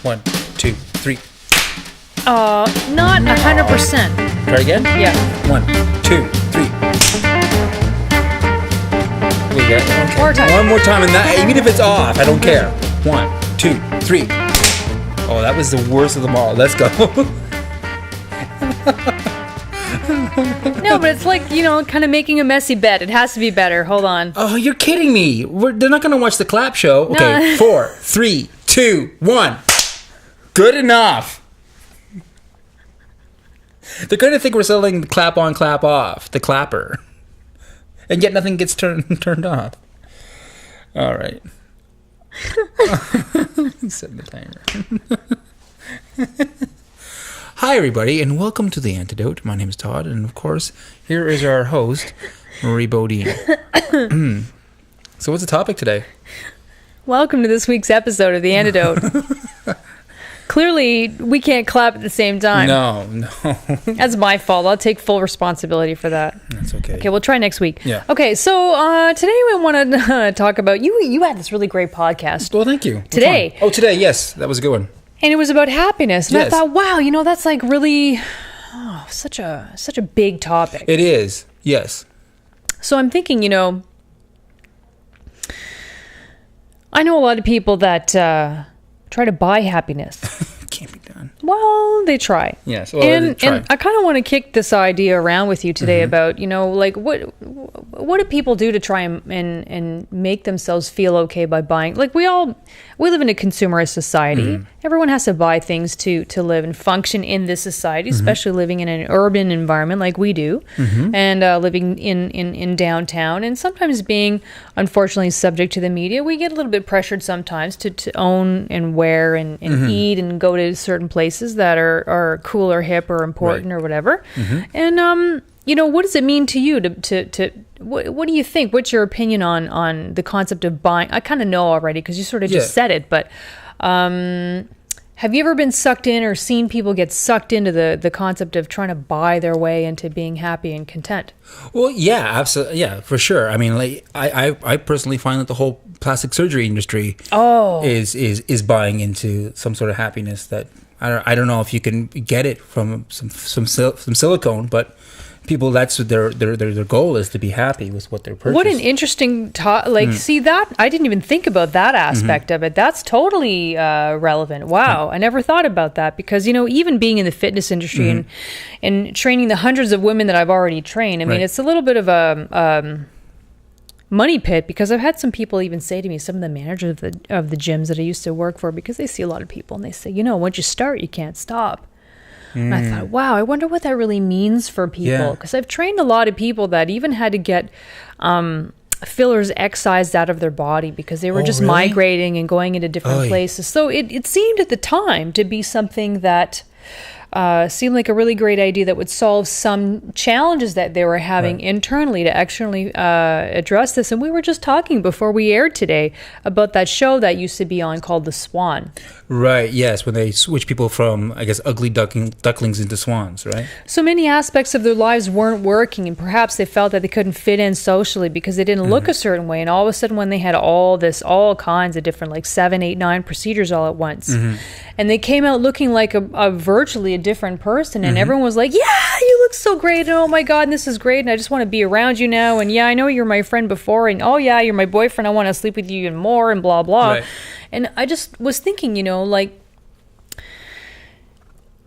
1, 2, 3. Not 100%. Try again? Yeah. 1, 2, 3. We got okay. More time. One more time, and that, even if it's off, I don't care. 1, 2, 3. Oh, that was the worst of them all. Let's go. No, but it's like, kind of making a messy bed. It has to be better. Hold on. Oh, you're kidding me. They're not going to watch the clap show. Okay, No. 4, 3, 2, 1. Good enough. They're going to think we're selling the clap on, clap off, the clapper. And yet nothing gets turned off. All right. Set the timer. Hi, everybody, and welcome to The Antidote. My name is Todd, and of course, here is our host, Marie Bodine. So what's the topic today? Welcome to this week's episode of The Antidote. Clearly, we can't clap at the same time. No. That's my fault. I'll take full responsibility for that. That's okay. Okay, we'll try next week. Yeah. Okay, so today we want to talk about... You had this really great podcast. Well, thank you. Today. Which one? Oh, today, yes. That was a good one. And it was about happiness. And Yes. I thought, wow, that's like really... such a big topic. It is, yes. So I'm thinking, I know a lot of people that try to buy happiness. Can't be done. Well, they try. Yes. Well, And try. I kind of want to kick this idea around with you today about, like what do people do to try and make themselves feel okay by buying? Like we live in a consumerist society. Everyone has to buy things to live and function in this society, especially living in an urban environment like we do, and living in downtown, and sometimes being, unfortunately, subject to the media. We get a little bit pressured sometimes to own and wear and eat and go to certain places that are cool or hip or important or whatever. And what does it mean to you to what do you think? What's your opinion on the concept of buying? I kind of know already because you sort of just said it, but have you ever been sucked in or seen people get sucked into the concept of trying to buy their way into being happy and content? Well, yeah, absolutely. Yeah, for sure. I mean, like I personally find that the whole plastic surgery industry is buying into some sort of happiness that I don't know if you can get it from some silicone, but people, that's what their goal is, to be happy with what they're purchasing. What an interesting see that I didn't even think about that aspect of it. That's totally relevant. Wow, I never thought about that because even being in the fitness industry and training the hundreds of women that I've already trained, I mean it's a little bit of a money pit, because I've had some people even say to me, some of the managers of the gyms that I used to work for, because they see a lot of people and they say, once you start, you can't stop. And I thought, wow, I wonder what that really means for people. Because I've trained a lot of people that even had to get fillers excised out of their body because they were just migrating and going into different places. So it seemed at the time to be something that seemed like a really great idea that would solve some challenges that they were having internally to externally address this. And we were just talking before we aired today about that show that used to be on called The Swan. Right, yes, when they switch people from, I guess, ugly ducklings into swans, right? So many aspects of their lives weren't working, and perhaps they felt that they couldn't fit in socially because they didn't look a certain way. And all of a sudden, when they had all kinds of different, like 7, 8, 9 procedures all at once, and they came out looking like a virtually a different person, and everyone was like, yeah, you look so great, and oh my God, and this is great, and I just want to be around you now, and yeah, I know you're my friend before, and oh yeah, you're my boyfriend, I want to sleep with you even more, and blah, blah. Right. And I just was thinking, like,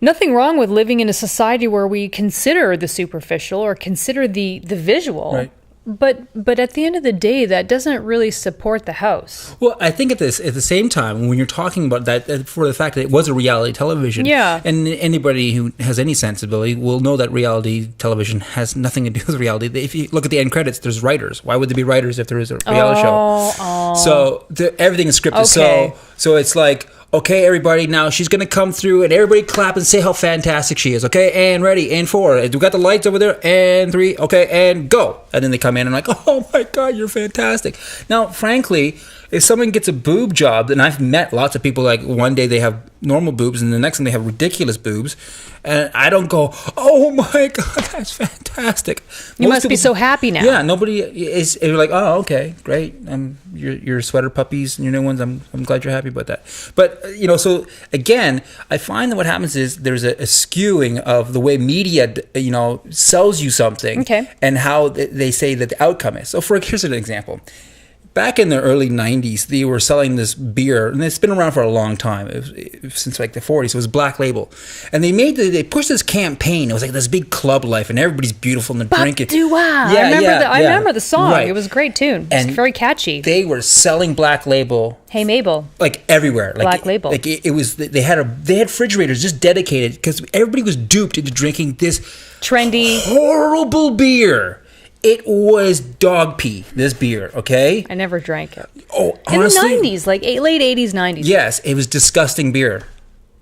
nothing wrong with living in a society where we consider the superficial or consider the visual. Right. But at the end of the day, that doesn't really support the house. Well, I think at the same time, when you're talking about that, for the fact that it was a reality television, and anybody who has any sensibility will know that reality television has nothing to do with reality. If you look at the end credits, there's writers. Why would there be writers if there is a reality show? So everything is scripted. Okay. So it's like, okay, everybody, now she's going to come through, and everybody clap and say how fantastic she is. Okay, and ready, and 4. We got the lights over there, and 3, okay, and go. and then they come in and like, oh my God, you're fantastic. Now, frankly, if someone gets a boob job, and I've met lots of people, like one day they have normal boobs and the next one they have ridiculous boobs, and I don't go, oh my God, that's fantastic. You must be so happy now. Yeah, nobody is like, oh, okay, great. Your sweater puppies and your new ones, I'm glad you're happy about that. But, so again, I find that what happens is there's a skewing of the way media, sells you something, and how they say that the outcome is. So here's an example. Back in the early 90s, they were selling this beer, and it's been around for a long time, since like the 40s. It was Black Label. And they pushed this campaign. It was like this big club life, and everybody's beautiful and they're drinking. I remember the song. Right. It was a great tune. It's very catchy. They were selling Black Label. Hey Mabel. Like everywhere. Black Label. Like it was, they had refrigerators just dedicated, because everybody was duped into drinking this trendy, horrible beer. It was dog pee, this beer, okay? I never drank it. Oh, honestly? In the 90s, like late 80s, 90s. Yes, it was disgusting beer.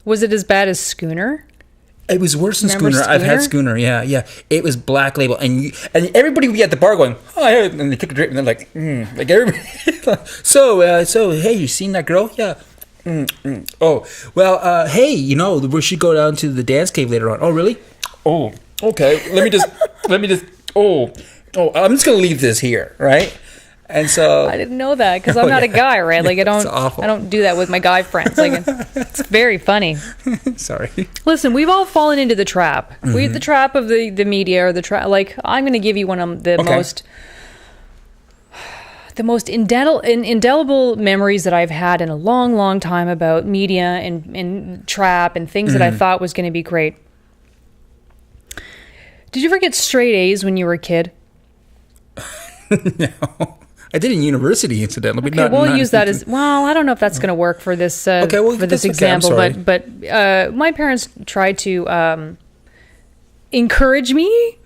Was it as bad as Schooner? It was worse than Schooner. I've had Schooner, yeah. It was Black Label. And everybody would be at the bar going, oh, yeah. And they took a drink, and they're like, like everybody. So, hey, you seen that girl? Yeah. Oh, well, hey, we should go down to the dance cave later on. Oh, really? Oh, okay. Let me just, I'm just going to leave this here, right? And so I didn't know that, because I'm not a guy, right? Like I don't do that with my guy friends. Like it's very funny. Sorry. Listen, we've all fallen into the trap. Mm-hmm. The trap of the media, or the trap. Like I'm going to give you one of the most indelible memories that I've had in a long, long time about media and trap and things that I thought was going to be great. Did you ever get straight A's when you were a kid? No. I did in university, incidentally. Okay, we'll use that as... Well, I don't know if that's going to work for this example, but my parents tried to encourage me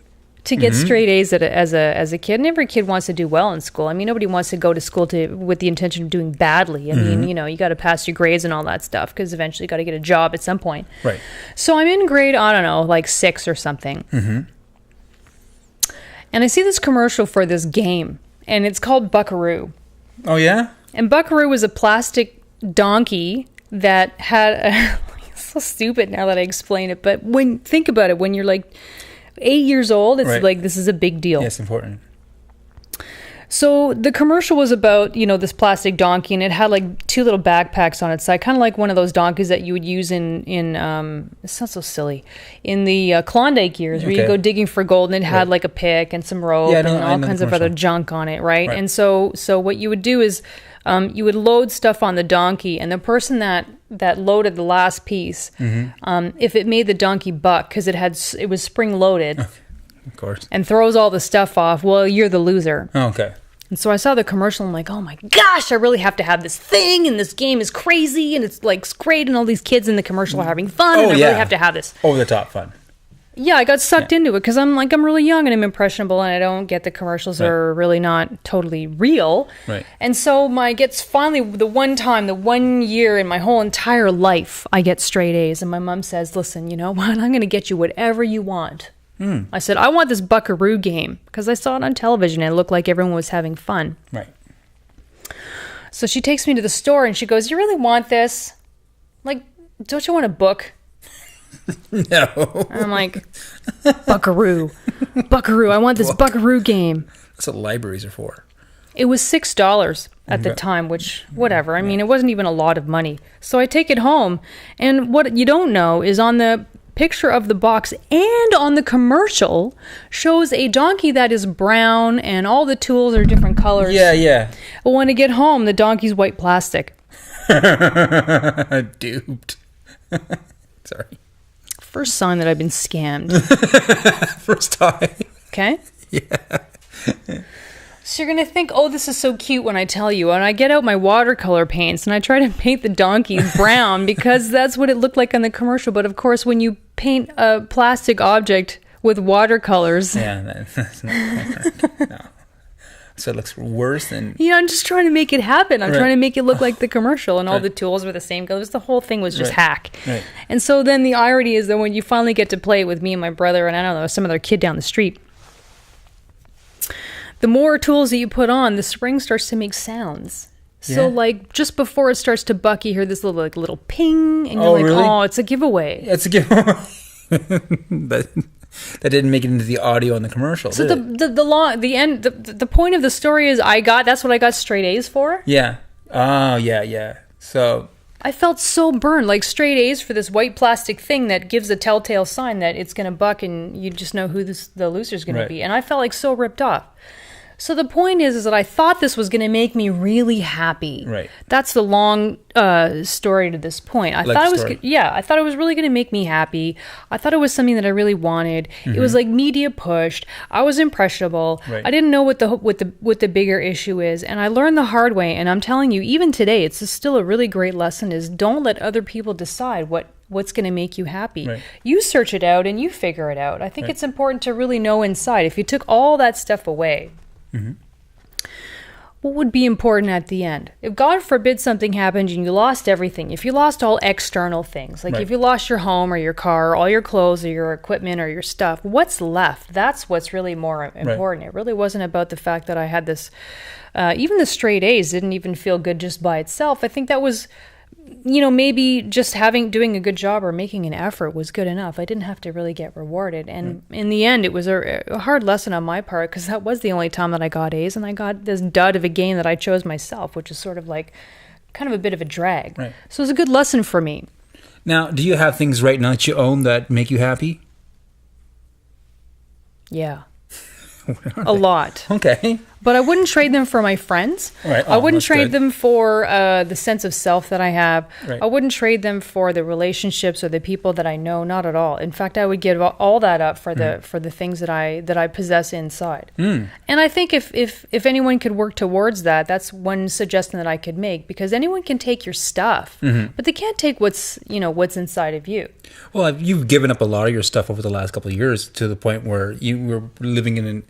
to get straight A's as a kid. And every kid wants to do well in school. I mean, nobody wants to go to school with the intention of doing badly. I mean, you got to pass your grades and all that stuff, because eventually you got to get a job at some point. Right. So I'm in grade, I don't know, like 6 or something. Mm-hmm. And I see this commercial for this game, and it's called Buckaroo. Oh, yeah? And Buckaroo was a plastic donkey that had it's so stupid now that I explain it, but think about it, when you're like 8 years old, it's like, this is a big deal. Yeah, it's important. So the commercial was about, this plastic donkey, and it had like 2 little backpacks on its side, kind of like one of those donkeys that you would use in it sounds so silly, in the Klondike years, where you go digging for gold, and it had like a pick and some rope and all kinds of other junk on it, right? And so what you would do is you would load stuff on the donkey, and the person that loaded the last piece, if it made the donkey buck, because it was spring loaded, of course, and throws all the stuff off, well, you're the loser. Oh, okay. And so I saw the commercial, and I'm like, oh my gosh, I really have to have this thing, and this game is crazy, and it's like great, and all these kids in the commercial are having fun, and I really have to have this. Over the top fun. Yeah, I got sucked into it, because I'm really young, and I'm impressionable, and I don't get the commercials are really not totally real. Right. And so gets finally the one year in my whole entire life, I get straight A's, and my mom says, listen, you know what, I'm going to get you whatever you want. I said, I want this Buckaroo game, because I saw it on television and it looked like everyone was having fun. Right. So she takes me to the store and she goes, you really want this? Like, don't you want a book? No. And I'm like, Buckaroo, I want this Buckaroo game. That's what libraries are for. It was $6 at the time, which, whatever. I mean, it wasn't even a lot of money. So I take it home, and what you don't know is on the picture of the box and on the commercial shows a donkey that is brown, and all the tools are different colors. Yeah. But when I get home, the donkey's white plastic. Duped. Sorry. First sign that I've been scammed. First time. Okay? Yeah. So you're going to think, oh, this is so cute when I tell you. And I get out my watercolor paints and I try to paint the donkey brown because that's what it looked like on the commercial. But of course, when you paint a plastic object with watercolors... Yeah, that's not... No. So it looks worse than... Yeah, I'm just trying to make it happen. I'm trying to make it look like the commercial, and all the tools were the same colors. The whole thing was just hack. Right. And so then the irony is that when you finally get to play it with me and my brother and, I don't know, some other kid down the street, the more tools that you put on, the spring starts to make sounds. So like just before it starts to buck, you hear this little ping, and you're like, really? Oh, it's a giveaway. It's a giveaway. That didn't make it into the audio and the commercial. So the point of the story is that's what I got straight A's for. Yeah. Oh yeah. So I felt so burned, like straight A's for this white plastic thing that gives a telltale sign that it's going to buck, and you just know who the loser's going to be. And I felt like so ripped off. So the point is that I thought this was going to make me really happy. Right. That's the long story to this point. I thought it was really going to make me happy. I thought it was something that I really wanted. Mm-hmm. It was like media pushed. I was impressionable. Right. I didn't know what the bigger issue is, and I learned the hard way. And I'm telling you, even today, it's still a really great lesson: is don't let other people decide what's going to make you happy. Right. You search it out and you figure it out. I think it's important to really know inside. If you took all that stuff away. Mm-hmm. What would be important at the end? If God forbid something happened and you lost everything, if you lost all external things, like if you lost your home or your car, or all your clothes or your equipment or your stuff, what's left? That's what's really more important. It really wasn't about the fact that I had this, even the straight A's didn't even feel good just by itself. I think that was, maybe just doing a good job or making an effort was good enough. I didn't have to really get rewarded. And in the end, it was a hard lesson on my part, because that was the only time that I got A's, and I got this dud of a game that I chose myself, which is sort of like kind of a bit of a drag. Right. So it was a good lesson for me. Now, do you have things right now that you own that make you happy? Yeah. A lot. Okay. But I wouldn't trade them for my friends. Right. I wouldn't trade them for the sense of self that I have. Right. I wouldn't trade them for the relationships or the people that I know. Not at all. In fact, I would give all that up for the things that I possess inside. And I think if anyone could work towards that, that's one suggestion that I could make, because anyone can take your stuff, but they can't take what's inside of you. Well, you've given up a lot of your stuff over the last couple of years, to the point where you were living in a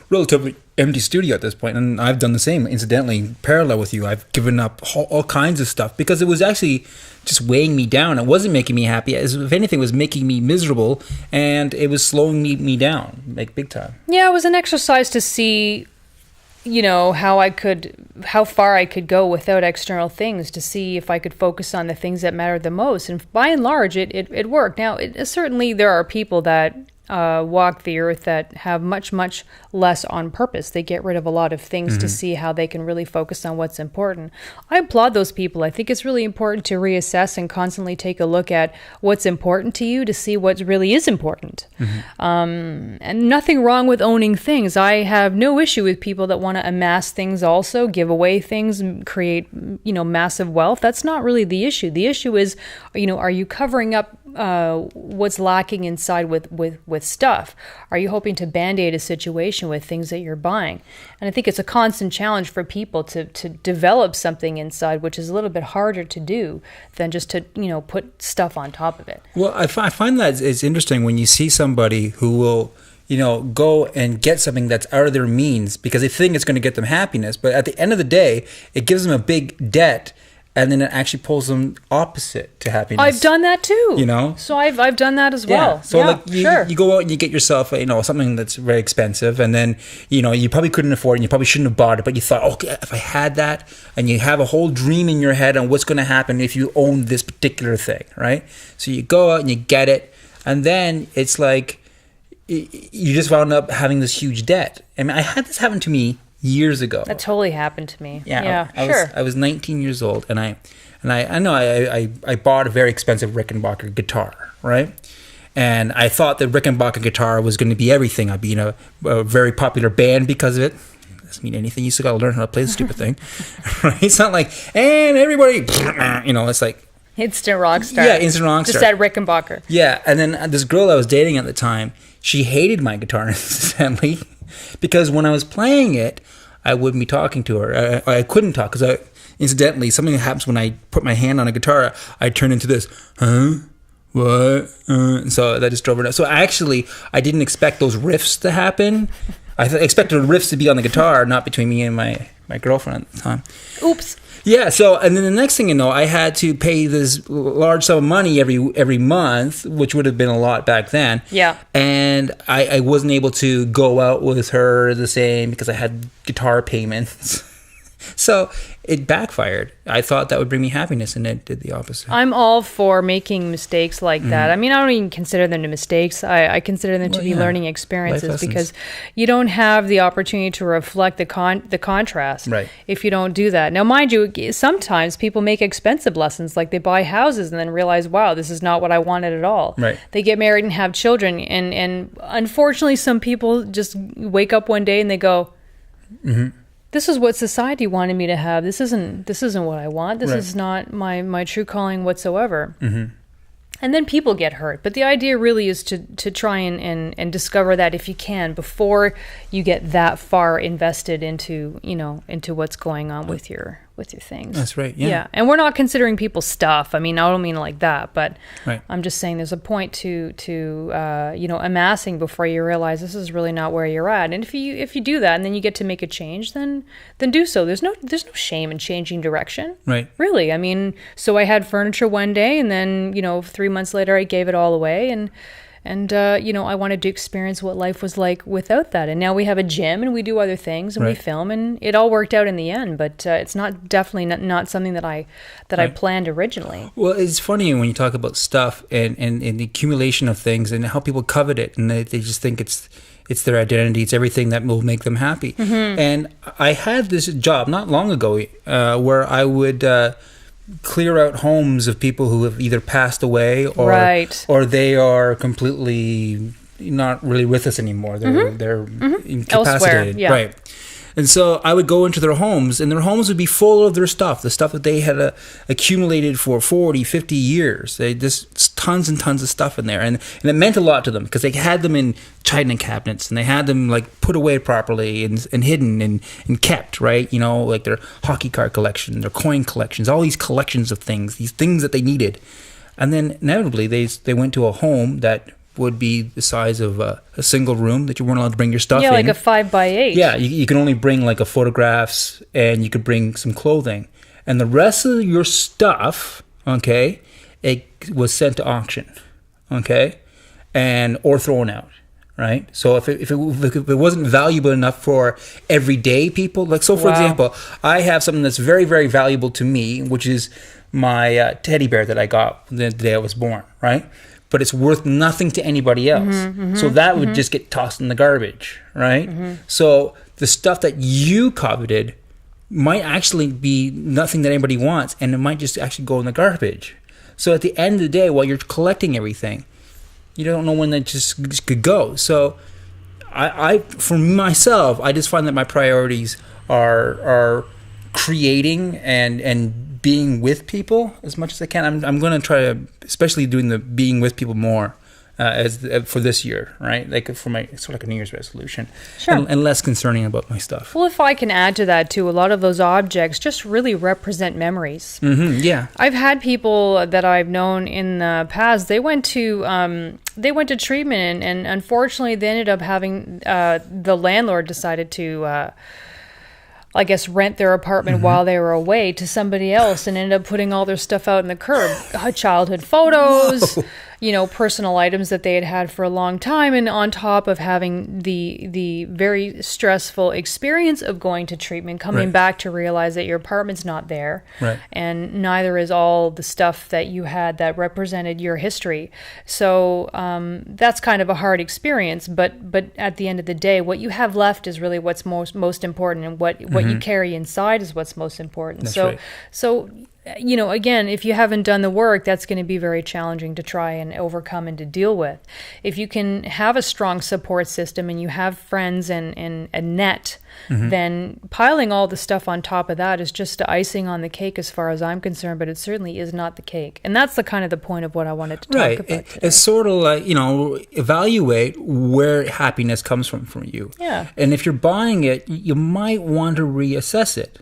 relatively empty studio at this point, and I've done the same. Incidentally, parallel with you, I've given up all kinds of stuff because it was actually just weighing me down. It wasn't making me happy. If anything, it was making me miserable, and it was slowing me down, like big time. Yeah, it was an exercise to see, how far I could go without external things, to see if I could focus on the things that mattered the most. And by and large, it worked. Now, certainly there are people that walk the earth that have much, much less on purpose. They get rid of a lot of things to see how they can really focus on what's important. I applaud those people. I think it's really important to reassess and constantly take a look at what's important to you, to see what really is important. And nothing wrong with owning things. I have no issue with people that want to amass things also, give away things, and create, massive wealth. That's not really the issue. The issue is, are you covering up what's lacking inside with stuff? Are you hoping to band-aid a situation with things that you're buying? And I think it's a constant challenge for people to develop something inside, which is a little bit harder to do than just to put stuff on top of it. Well, I find that it's interesting when you see somebody who will go and get something that's out of their means because they think it's going to get them happiness, but at the end of the day, it gives them a big debt. And then it actually pulls them opposite to happiness. I've done that too. So I've done that as well. So you go out and you get yourself something that's very expensive, and then you probably couldn't afford it, and you probably shouldn't have bought it, but you thought, okay, if I had that, and you have a whole dream in your head on what's going to happen if you own this particular thing, right? So you go out and you get it, and then it's like you just wound up having this huge debt. I mean, I had this happen to me years ago. That totally happened to me. I was 19 years old, and I bought a very expensive Rickenbacker guitar, right? And I thought the Rickenbacker guitar was going to be everything. I'd be in a very popular band because of it. Doesn't mean anything. You still got to learn how to play the stupid thing, right? It's not like, and everybody, it's like instant rock star. Yeah, instant rock star. Just that Rickenbacker. Yeah, and then this girl I was dating at the time, she hated my guitar, incidentally, because when I was playing it, I wouldn't be talking to her. I couldn't talk because, incidentally, something that happens when I put my hand on a guitar, I turn into this, huh? What? And so that just drove her nuts. So I didn't expect those riffs to happen. I expected the riffs to be on the guitar, not between me and my my girlfriend at the time. Oops. Yeah. So, and then the next thing you know, I had to pay this large sum of money every month, which would have been a lot back then. Yeah. And I wasn't able to go out with her the same because I had guitar payments. So it backfired. I thought that would bring me happiness, and it did the opposite. I'm all for making mistakes like that. I mean, I don't even consider them to mistakes. I consider them to be learning experiences, because you don't have the opportunity to reflect the contrast if you don't do that. Now, mind you, sometimes people make expensive lessons, like they buy houses and then realize, wow, this is not what I wanted at all. Right. They get married and have children, and unfortunately, some people just wake up one day and they go, this is what society wanted me to have. This isn't what I want. This is not my true calling whatsoever. And then people get hurt. But the idea really is to try and discover that, if you can, before you get that far invested into what's going on with your things. That's right. Yeah. And we're not considering people's stuff. I mean, I don't mean it like that, but right. I'm just saying there's a point to amassing before you realize this is really not where you're at. And if you do that and then you get to make a change, then do so. There's no shame in changing direction. Right. Really. I mean, so I had furniture one day, and then 3 months later I gave it all away, and I wanted to experience what life was like without that. And now we have a gym and we do other things and we film, and it all worked out in the end. But it's definitely not something that I planned originally. Well, it's funny when you talk about stuff and the accumulation of things and how people covet it, and they just think it's their identity. It's everything that will make them happy. And I had this job not long ago where I would clear out homes of people who have either passed away or they are completely not really with us anymore. They're incapacitated. Elsewhere, yeah. Right. And so I would go into their homes, and their homes would be full of their stuff, the stuff that they had accumulated for 40, 50 years. Just tons and tons of stuff in there. And it meant a lot to them because they had them in china cabinets, and they had them like put away properly and hidden and kept, right? Like their hockey card collection, their coin collections, all these collections of things, these things that they needed. And then inevitably they went to a home that would be the size of a single room that you weren't allowed to bring your stuff in. Yeah, like a 5x8. Yeah, you can only bring like a photographs, and you could bring some clothing. And the rest of your stuff, okay, it was sent to auction, okay, or thrown out, right? So if it wasn't valuable enough for everyday people, like, so for example, I have something that's very, very valuable to me, which is my teddy bear that I got the day I was born, right? But it's worth nothing to anybody else. So that would just get tossed in the garbage, right? So the stuff that you coveted might actually be nothing that anybody wants, and it might just actually go in the garbage. So at the end of the day, while you're collecting everything, you don't know when that just could go. So I for myself, I just find that my priorities are creating and being with people as much as I can. I'm going to try to, especially doing the being with people more for this year, right? Like for my sort of like a New Year's resolution, and less concerning about my stuff. Well, if I can add to that too, a lot of those objects just really represent memories. Yeah, I've had people that I've known in the past. They went to treatment, and unfortunately, they ended up having the landlord decided to. I guess rent their apartment while they were away to somebody else, and ended up putting all their stuff out in the curb. Childhood photos, personal items that they had for a long time, and on top of having the very stressful experience of going to treatment, coming back to realize that your apartment's not there, and neither is all the stuff that you had that represented your history. So that's kind of a hard experience, but at the end of the day, what you have left is really what's most important, and what you carry inside is what's most important. That's So again, if you haven't done the work, that's going to be very challenging to try and overcome and to deal with. If you can have a strong support system and you have friends and a net, then piling all the stuff on top of that is just icing on the cake as far as I'm concerned, but it certainly is not the cake. And that's the point of what I wanted to talk about today. It's sort of like, evaluate where happiness comes from you. Yeah. And if you're buying it, you might want to reassess it.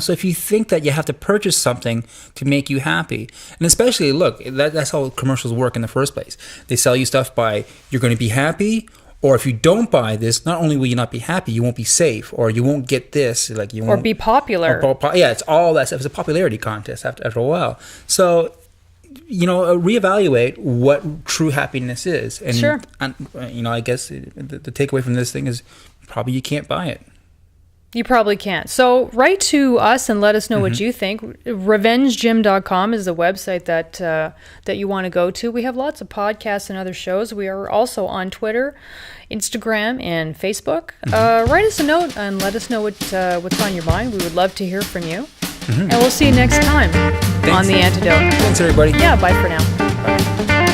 So if you think that you have to purchase something to make you happy, and especially, look, that's how commercials work in the first place. They sell you stuff by, you're going to be happy, Or if you don't buy this, not only will you not be happy, you won't be safe, or you won't get this, like you won't, or be popular. Yeah, it's all that stuff. It's a popularity contest after a while. So, reevaluate what true happiness is. And, sure. And, I guess the takeaway from this thing is probably you can't buy it. You probably can't. So write to us and let us know what you think. RevengeGym.com is the website that you want to go to. We have lots of podcasts and other shows. We are also on Twitter, Instagram, and Facebook. Write us a note and let us know what's on your mind. We would love to hear from you. And we'll see you next time on The Antidote. Thanks, everybody. Yeah, bye for now. Bye.